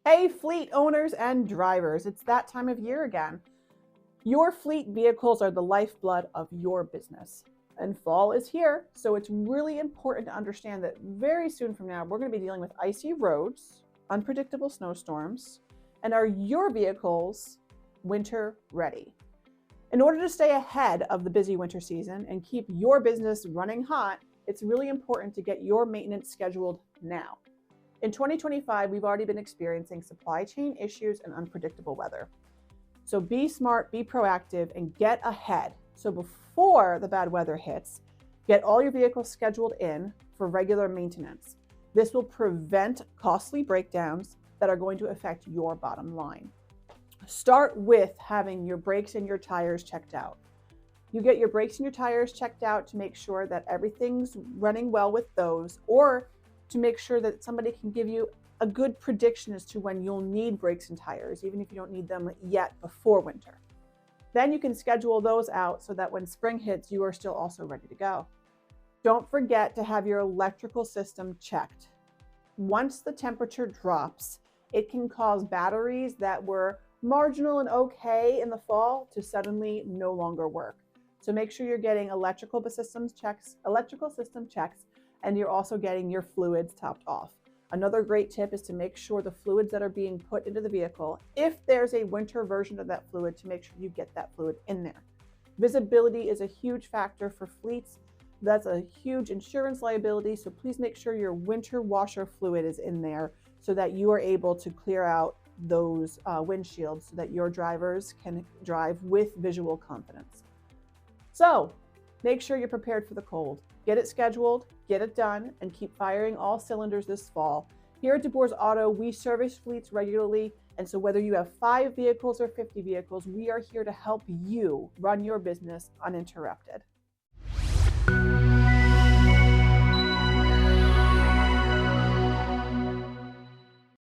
Hey, fleet owners and drivers, it's that time of year again. Your fleet vehicles are the lifeblood of your business. And fall is here, so it's really important to understand that very soon from now, we're going to be dealing with icy roads, unpredictable snowstorms, and are your vehicles winter ready? In order to stay ahead of the busy winter season and keep your business running hot, it's really important to get your maintenance scheduled now. In 2025, we've already been experiencing supply chain issues and unpredictable weather. So be smart, be proactive, and get ahead. So before the bad weather hits, get all your vehicles scheduled in for regular maintenance. This will prevent costly breakdowns that are going to affect your bottom line. Start with having your brakes and your tires checked out. You get your brakes and your tires checked out to make sure that everything's running well with those, or to make sure that somebody can give you a good prediction as to when you'll need brakes and tires, even if you don't need them yet before winter. Then you can schedule those out so that when spring hits, you are still also ready to go. Don't forget to have your electrical system checked. Once the temperature drops, it can cause batteries that were marginal and okay in the fall to suddenly no longer work. So make sure you're getting electrical system checks, and you're also getting your fluids topped off. Another great tip is to make sure the fluids that are being put into the vehicle, if there's a winter version of that fluid, to make sure you get that fluid in there. Visibility is a huge factor for fleets. That's a huge insurance liability, so please make sure your winter washer fluid is in there so that you are able to clear out those windshields so that your drivers can drive with visual confidence. So make sure you're prepared for the cold. Get it scheduled, get it done, and keep firing all cylinders this fall. Here at DeBoer's Auto, we service fleets regularly, and so whether you have 5 vehicles or 50 vehicles, we are here to help you run your business uninterrupted.